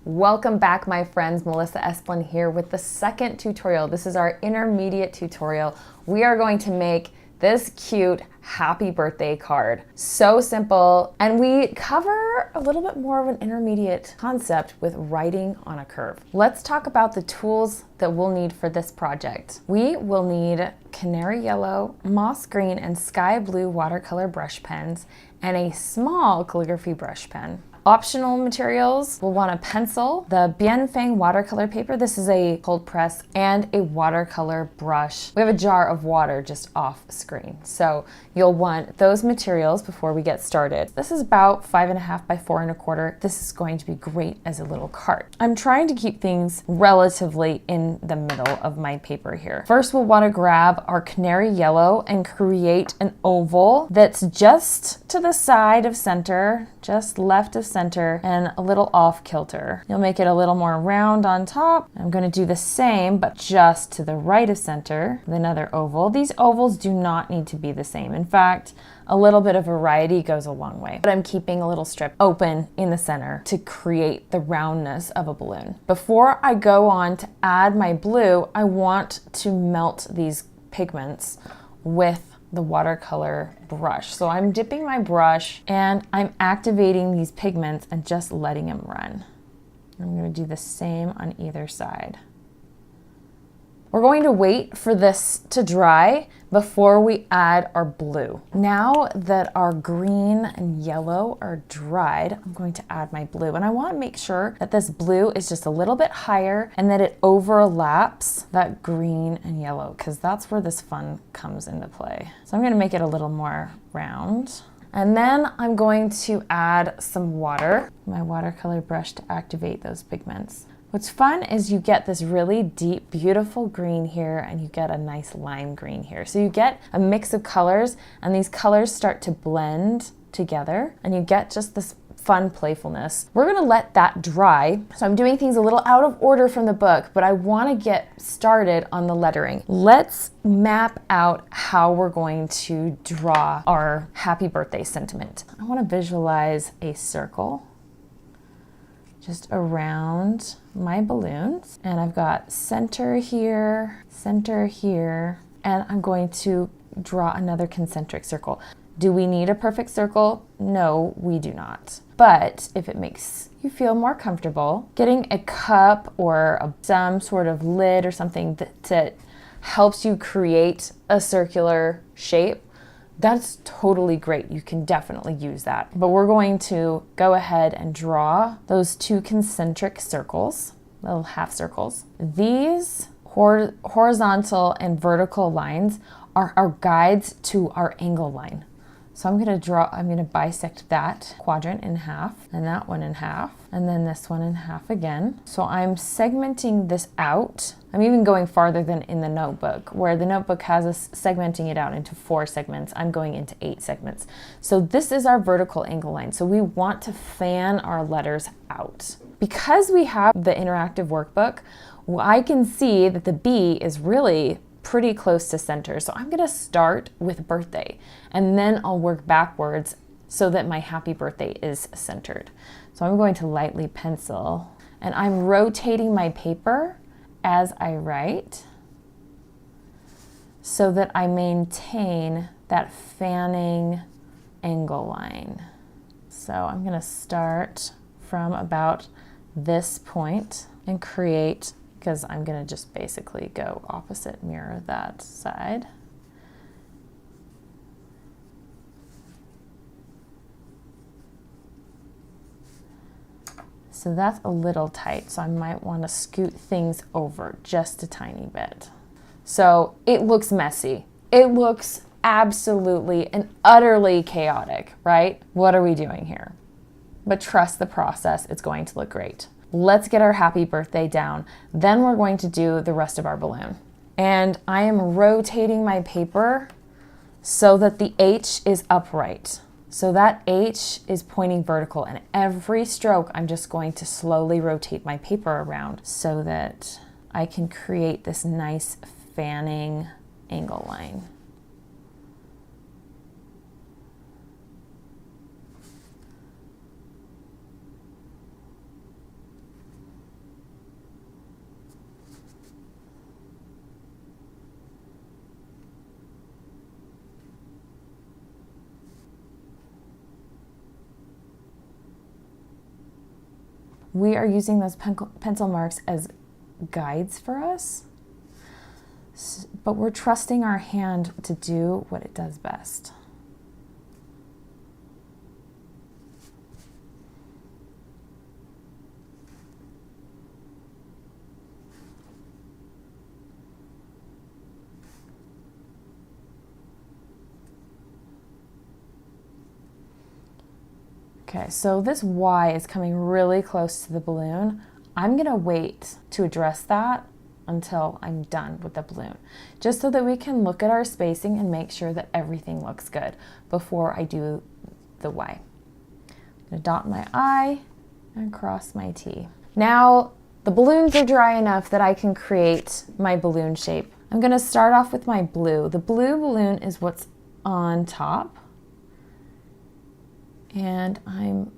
Welcome back, my friends. Melissa Esplin here with the second tutorial. This is our intermediate tutorial. We are going to make this cute happy birthday card. So simple, and we cover a little bit more of an intermediate concept with writing on a curve. Let's talk about the tools that we'll need for this project. We will need canary yellow, moss green, and sky blue watercolor brush pens, and a small calligraphy brush pen. Optional materials, we'll want a pencil, the Bienfang watercolor paper, this is a cold press, and a watercolor brush. We have a jar of water just off screen, so you'll want those materials before we get started. This is about 5.5 by 4.25. This is going to be great as a little card. I'm trying to keep things relatively in the middle of my paper here. First, we'll want to grab our canary yellow and create an oval that's just to the side of center, just left of center, and a little off kilter. You'll make it a little more round on top. I'm going to do the same, but just to the right of center with another oval. These ovals do not need to be the same. In fact, a little bit of variety goes a long way. But I'm keeping a little strip open in the center to create the roundness of a balloon. Before I go on to add my blue, I want to melt these pigments with the watercolor brush. So I'm dipping my brush and I'm activating these pigments and just letting them run. I'm going to do the same on either side. We're going to wait for this to dry before we add our blue. Now that our green and yellow are dried, I'm going to add my blue. And I want to make sure that this blue is just a little bit higher and that it overlaps that green and yellow, because that's where this fun comes into play. So I'm going to make it a little more round. And then I'm going to add some water, my watercolor brush, to activate those pigments. What's fun is you get this really deep, beautiful green here, and you get a nice lime green here. So you get a mix of colors, and these colors start to blend together, and you get just this fun playfulness. We're gonna let that dry. So I'm doing things a little out of order from the book, but I wanna get started on the lettering. Let's map out how we're going to draw our happy birthday sentiment. I wanna visualize a circle just around my balloons, and I've got center here, and I'm going to draw another concentric circle. Do we need a perfect circle? No, we do not. But if it makes you feel more comfortable, getting a cup or some sort of lid or something that helps you create a circular shape, that's totally great. You can definitely use that. But we're going to go ahead and draw those two concentric circles, little half circles. These horizontal and vertical lines are our guides to our angle line. So I'm gonna bisect that quadrant in half, and that one in half, and then this one in half again. So I'm segmenting this out. I'm even going farther than in the notebook, where the notebook has us segmenting it out into 4 segments. I'm going into 8 segments. So this is our vertical angle line. So we want to fan our letters out. Because we have the interactive workbook, I can see that the B is really pretty close to center. So I'm gonna start with birthday, and then I'll work backwards so that my happy birthday is centered. So I'm going to lightly pencil, and I'm rotating my paper as I write so that I maintain that fanning angle line. So I'm gonna start from about this point and create, because I'm gonna just basically go opposite mirror that side. So that's a little tight, so I might want to scoot things over just a tiny bit. So it looks messy. It looks absolutely and utterly chaotic, right? What are we doing here? But trust the process, it's going to look great. Let's get our happy birthday down. Then we're going to do the rest of our balloon. And I am rotating my paper so that the H is upright. So that H is pointing vertical, and every stroke I'm just going to slowly rotate my paper around so that I can create this nice fanning angle line. we are using those pencil marks as guides for us, but we're trusting our hand to do what it does best. Okay, so this Y is coming really close to the balloon. I'm gonna wait to address that until I'm done with the balloon, just so that we can look at our spacing and make sure that everything looks good before I do the Y. I'm gonna dot my I and cross my T. Now, the balloons are dry enough that I can create my balloon shape. I'm gonna start off with my blue. The blue balloon is what's on top. And I'm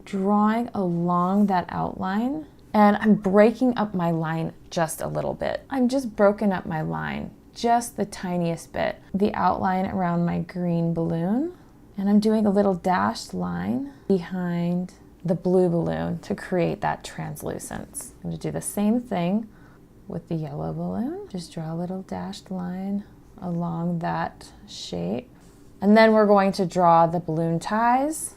drawing along that outline, and I'm breaking up my line just a little bit. I'm just broken up my line, just the tiniest bit. The outline around my green balloon, and I'm doing a little dashed line behind the blue balloon to create that translucence. I'm gonna do the same thing with the yellow balloon. Just draw a little dashed line along that shape. And then we're going to draw the balloon ties.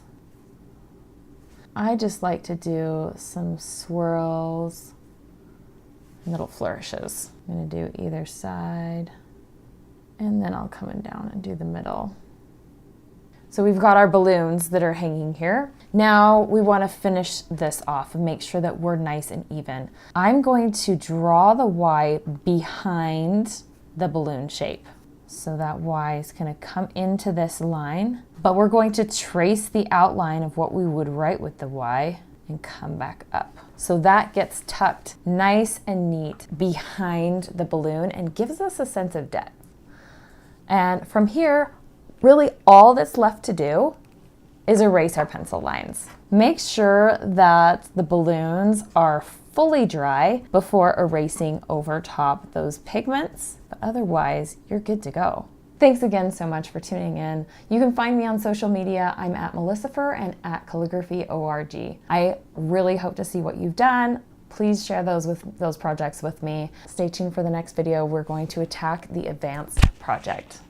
I just like to do some swirls and little flourishes. I'm gonna do either side, and then I'll come in down and do the middle. So we've got our balloons that are hanging here. Now we wanna finish this off and make sure that we're nice and even. I'm going to draw the Y behind the balloon shape. So that Y is going to come into this line, but we're going to trace the outline of what we would write with the Y and come back up. So that gets tucked nice and neat behind the balloon and gives us a sense of depth. And from here, really all that's left to do is erase our pencil lines. Make sure that the balloons are fully dry before erasing over top those pigments, but otherwise you're good to go. Thanks again so much for tuning in. You can find me on social media. I'm at Melissafer and at CalligraphyORG. I really hope to see what you've done. Please share those projects with me. Stay tuned for the next video. We're going to attack the advanced project.